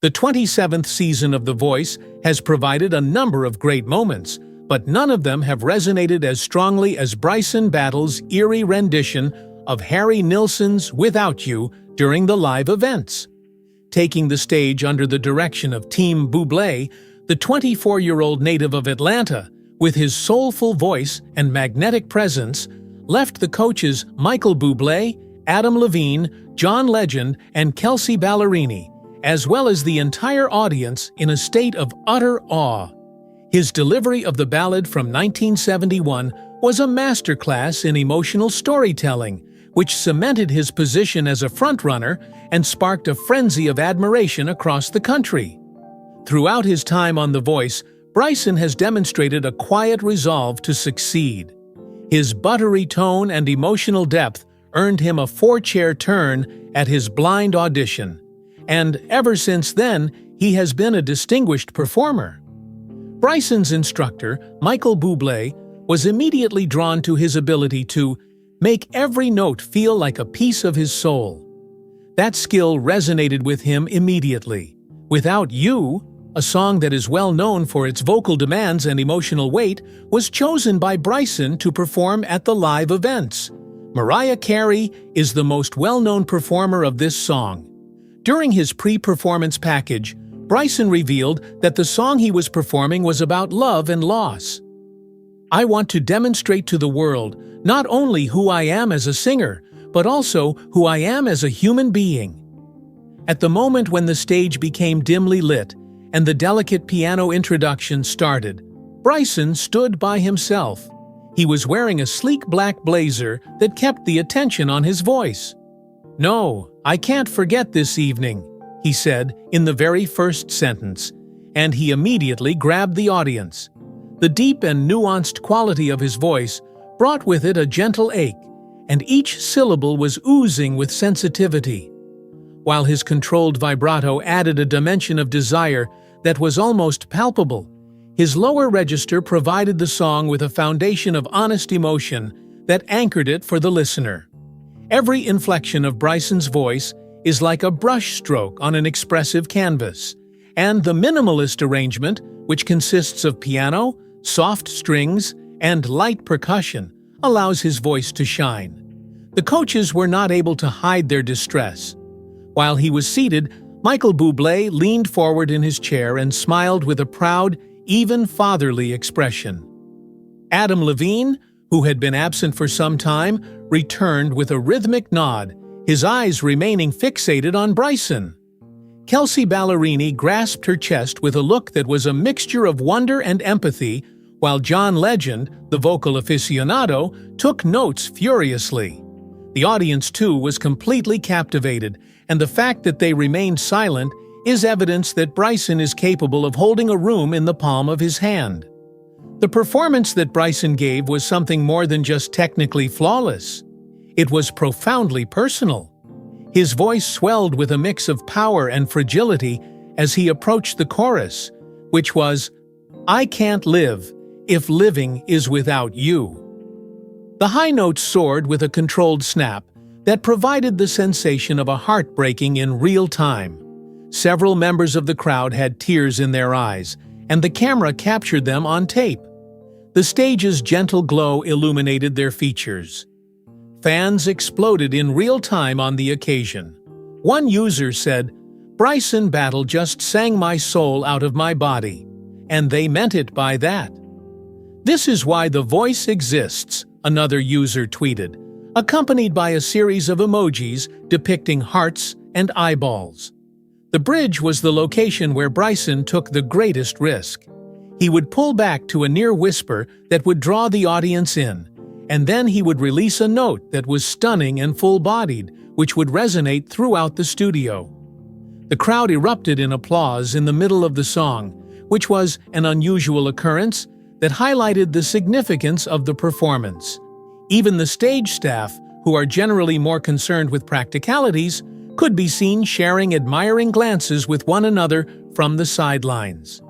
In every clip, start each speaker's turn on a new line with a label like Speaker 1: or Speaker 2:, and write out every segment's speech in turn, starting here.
Speaker 1: The 27th season of The Voice has provided a number of great moments, but none of them have resonated as strongly as Bryson Battle's eerie rendition of Harry Nilsson's Without You during the live events. Taking the stage under the direction of Team Bublé, the 24-year-old native of Atlanta, with his soulful voice and magnetic presence, left the coaches Michael Bublé, Adam Levine, John Legend, and Kelsey Ballerini, as well as the entire audience, in a state of utter awe. His delivery of the ballad from 1971 was a masterclass in emotional storytelling, which cemented his position as a frontrunner and sparked a frenzy of admiration across the country. Throughout his time on The Voice, Bryson has demonstrated a quiet resolve to succeed. His buttery tone and emotional depth earned him a 4-chair turn at his blind audition, and ever since then, he has been a distinguished performer. Bryson's instructor, Michael Bublé, was immediately drawn to his ability to make every note feel like a piece of his soul. That skill resonated with him immediately. Without You, a song that is well known for its vocal demands and emotional weight, was chosen by Bryson to perform at the live events. Mariah Carey is the most well-known performer of this song. During his pre-performance package, Bryson revealed that the song he was performing was about love and loss. "I want to demonstrate to the world not only who I am as a singer, but also who I am as a human being." At the moment when the stage became dimly lit and the delicate piano introduction started, Bryson stood by himself. He was wearing a sleek black blazer that kept the attention on his voice. "No, I can't forget this evening," he said in the very first sentence, and he immediately grabbed the audience. The deep and nuanced quality of his voice brought with it a gentle ache, and each syllable was oozing with sensitivity, while his controlled vibrato added a dimension of desire that was almost palpable. His lower register provided the song with a foundation of honest emotion that anchored it for the listener. Every inflection of Bryson's voice is like a brushstroke on an expressive canvas, and the minimalist arrangement, which consists of piano, soft strings, and light percussion, allows his voice to shine. The coaches were not able to hide their distress. While he was seated, Michael Bublé leaned forward in his chair and smiled with a proud, even fatherly expression. Adam Levine, who had been absent for some time, returned with a rhythmic nod, his eyes remaining fixated on Bryson. Kelsey Ballerini grasped her chest with a look that was a mixture of wonder and empathy, while John Legend, the vocal aficionado, took notes furiously. The audience, too, was completely captivated, and the fact that they remained silent is evidence that Bryson is capable of holding a room in the palm of his hand. The performance that Bryson gave was something more than just technically flawless. It was profoundly personal. His voice swelled with a mix of power and fragility as he approached the chorus, which was, "I can't live if living is without you." The high notes soared with a controlled snap that provided the sensation of a heartbreaking in real time. Several members of the crowd had tears in their eyes, and the camera captured them on tape. The stage's gentle glow illuminated their features. Fans exploded in real time on the occasion. One user said, "Bryson Battle just sang my soul out of my body," and they meant it by that. "This is why The Voice exists," another user tweeted, accompanied by a series of emojis depicting hearts and eyeballs. The bridge was the location where Bryson took the greatest risk. He would pull back to a near whisper that would draw the audience in, and then he would release a note that was stunning and full-bodied, which would resonate throughout the studio. The crowd erupted in applause in the middle of the song, which was an unusual occurrence that highlighted the significance of the performance. Even the stage staff, who are generally more concerned with practicalities, could be seen sharing admiring glances with one another from the sidelines.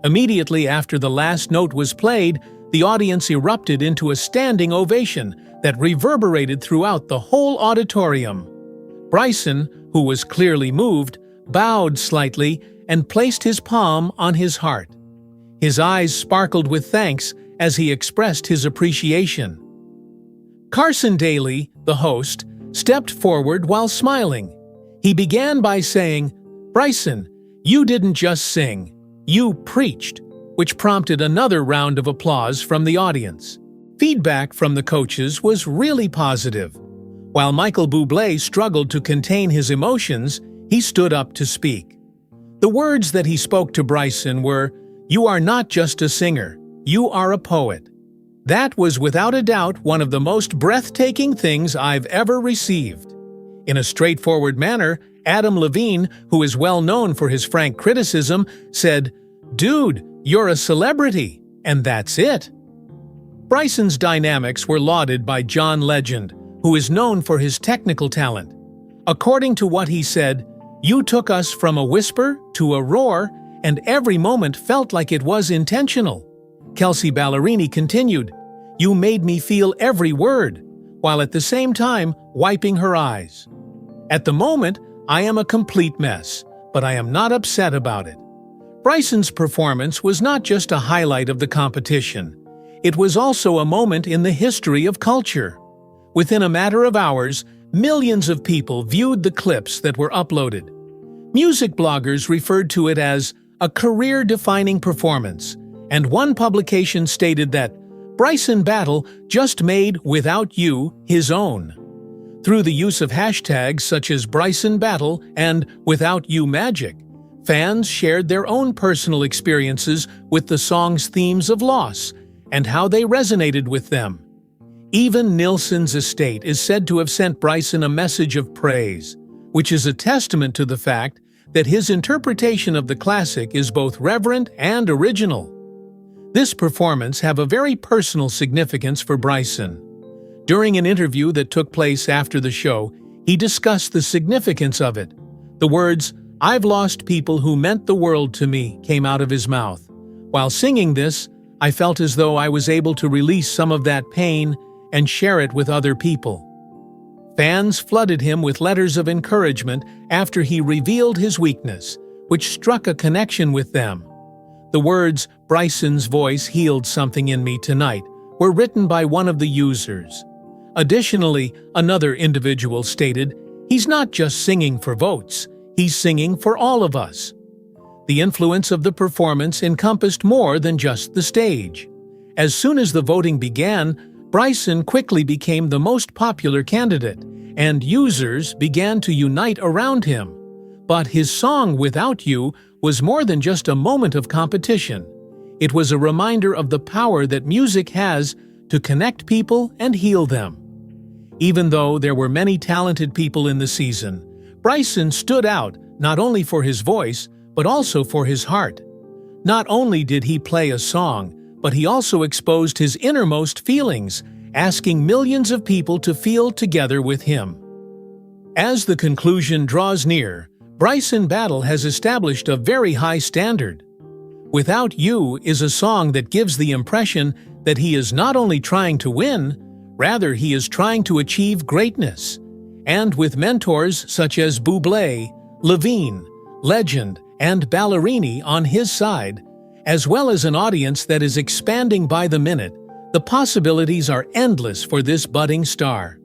Speaker 1: Immediately after the last note was played, the audience erupted into a standing ovation that reverberated throughout the whole auditorium. Bryson, who was clearly moved, bowed slightly and placed his palm on his heart. His eyes sparkled with thanks as he expressed his appreciation. Carson Daly, the host, stepped forward while smiling. He began by saying, "Bryson, you didn't just sing, you preached," which prompted another round of applause from the audience. Feedback from the coaches was really positive. While Michael Bublé struggled to contain his emotions, he stood up to speak. The words that he spoke to Bryson were, "You are not just a singer, you are a poet." That was without a doubt one of the most breathtaking things I've ever received. In a straightforward manner, Adam Levine, who is well known for his frank criticism, said, "Dude, you're a celebrity, and that's it." Bryson's dynamics were lauded by John Legend, who is known for his technical talent. According to what he said, "You took us from a whisper to a roar, and every moment felt like it was intentional." Kelsey Ballerini continued, "You made me feel every word," while at the same time wiping her eyes. "At the moment, I am a complete mess, but I am not upset about it." Bryson's performance was not just a highlight of the competition. It was also a moment in the history of culture. Within a matter of hours, millions of people viewed the clips that were uploaded. Music bloggers referred to it as a career-defining performance, and one publication stated that Bryson Battle just made Without You his own. Through the use of hashtags such as Bryson Battle and Without You Magic, fans shared their own personal experiences with the song's themes of loss and how they resonated with them. Even Nilsson's estate is said to have sent Bryson a message of praise, which is a testament to the fact that his interpretation of the classic is both reverent and original. This performance have a very personal significance for Bryson. During an interview that took place after the show, he discussed the significance of it. The words, "I've lost people who meant the world to me," came out of his mouth. While singing this, I felt as though I was able to release some of that pain and share it with other people. Fans flooded him with letters of encouragement after he revealed his weakness, which struck a connection with them. The words, "Bryson's voice healed something in me tonight," were written by one of the users. Additionally, another individual stated, "He's not just singing for votes, he's singing for all of us." The influence of the performance encompassed more than just the stage. As soon as the voting began, Bryson quickly became the most popular candidate, and users began to unite around him. But his song Without You was more than just a moment of competition. It was a reminder of the power that music has to connect people and heal them. Even though there were many talented people in the season, Bryson stood out not only for his voice, but also for his heart. Not only did he play a song, but he also exposed his innermost feelings, asking millions of people to feel together with him. As the conclusion draws near, Bryson Battle has established a very high standard. Without You is a song that gives the impression that he is not only trying to win, rather he is trying to achieve greatness. And with mentors such as Bublé, Levine, Legend, and Ballerini on his side, as well as an audience that is expanding by the minute, the possibilities are endless for this budding star.